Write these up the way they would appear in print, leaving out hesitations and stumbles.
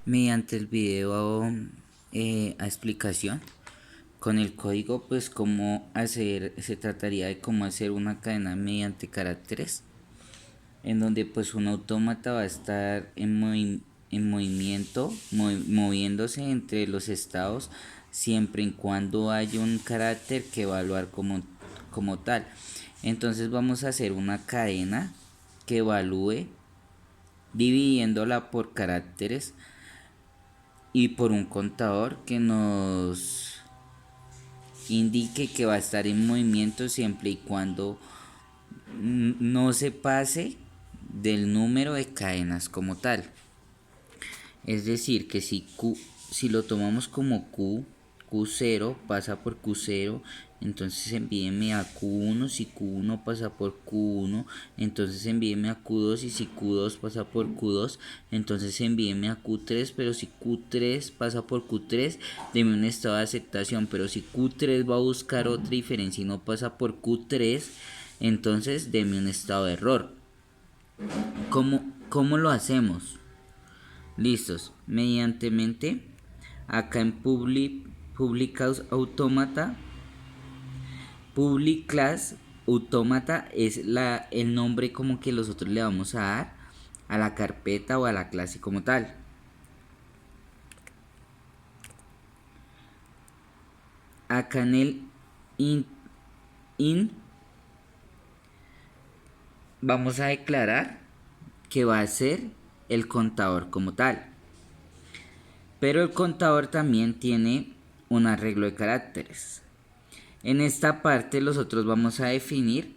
mediante el video a explicación con el código, pues cómo hacer, se trataría de cómo hacer una cadena mediante caracteres, en donde pues un autómata va a estar en movimiento, moviéndose entre los estados siempre y cuando haya un carácter que evaluar como tal. Entonces vamos a hacer una cadena que evalúe dividiéndola por caracteres y por un contador que nos indique que va a estar en movimiento siempre y cuando no se pase del número de cadenas como tal. Es decir, que si lo tomamos como Q0 pasa por Q0, entonces envíeme a Q1. Si Q1 pasa por Q1, entonces envíeme a Q2. Y si Q2 pasa por Q2, entonces envíeme a Q3. Pero si Q3 pasa por Q3, deme un estado de aceptación. Pero si Q3 va a buscar otra diferencia y no pasa por Q3, entonces deme un estado de error. ¿Cómo lo hacemos? Listos. Mediantemente, acá en public automata, public class automata es el nombre como que nosotros le vamos a dar a la carpeta o a la clase como tal. Acá en el in vamos a declarar que va a ser el contador como tal. Pero el contador también tiene un arreglo de caracteres. En esta parte nosotros vamos a definir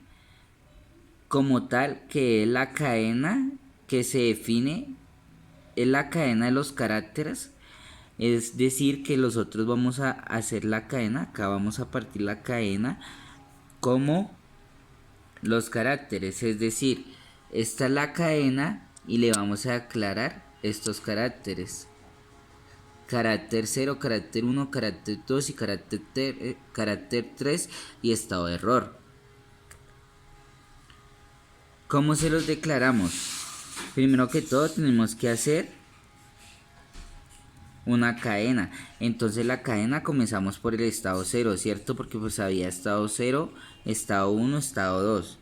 como tal que es la cadena que se define, es la cadena de los caracteres. Es decir, que nosotros vamos a hacer la cadena, acá vamos a partir la cadena como los caracteres. Es decir, esta es la cadena y le vamos a aclarar estos caracteres. Carácter 0, carácter 1, carácter 2 y carácter 3 y estado de error. ¿Cómo se los declaramos? Primero que todo tenemos que hacer una cadena. Entonces la cadena comenzamos por el estado 0, ¿cierto? Porque pues había estado 0, estado 1, estado 2.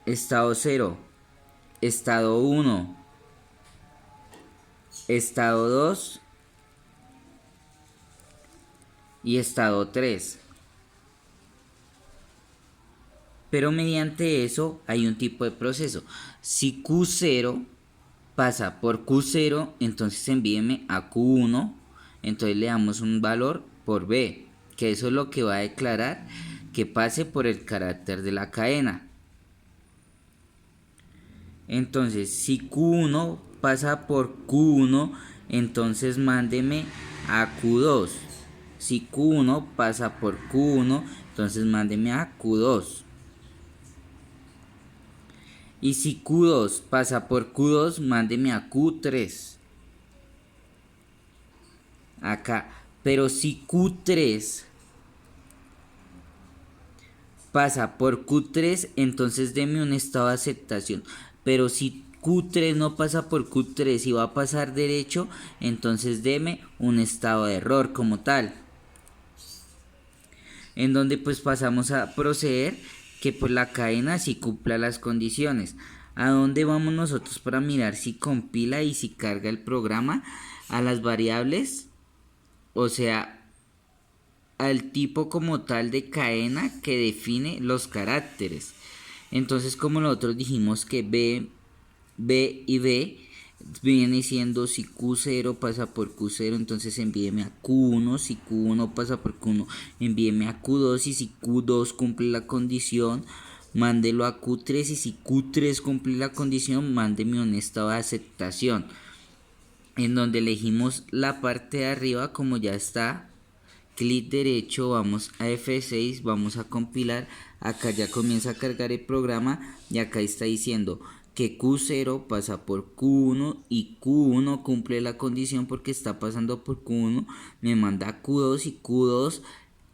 Estado 0, estado 1, estado 2 y estado 3. Pero mediante eso hay un tipo de proceso. Si Q0 pasa por Q0, entonces envíeme a Q1. Entonces le damos un valor por B, que eso es lo que va a declarar que pase por el carácter de la cadena. Entonces si Q1 pasa por Q1, entonces mándeme a Q2. Si Q1 pasa por Q1, entonces mándeme a Q2. Y si Q2 pasa por Q2, mándeme a Q3. Acá. Pero si Q3 pasa por Q3, entonces deme un estado de aceptación. Pero si Q3 no pasa por Q3 y va a pasar derecho, entonces deme un estado de error como tal. En donde pues pasamos a proceder que pues la cadena sí cumpla las condiciones. ¿A dónde vamos nosotros para mirar si compila y si carga el programa? A las variables, o sea, al tipo como tal de cadena que define los caracteres. Entonces, como nosotros dijimos que B y B viene siendo si Q0 pasa por Q0, entonces envíeme a Q1. Si Q1 pasa por Q1, envíeme a Q2. Y si Q2 cumple la condición, mándelo a Q3. Y si Q3 cumple la condición, mándeme un estado de aceptación, en donde elegimos la parte de arriba como ya está. Clic derecho, vamos a F6, vamos a compilar. Acá ya comienza a cargar el programa y acá está diciendo que Q0 pasa por Q1 y Q1 cumple la condición porque está pasando por Q1, me manda a Q2 y Q2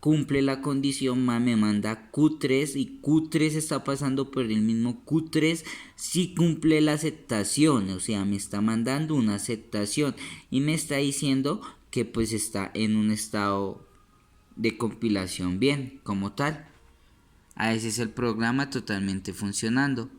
cumple la condición, me manda Q3 y Q3 está pasando por el mismo Q3 si cumple la aceptación, o sea, me está mandando una aceptación y me está diciendo que pues está en un estado de compilación bien, como tal. A ese es el programa totalmente funcionando.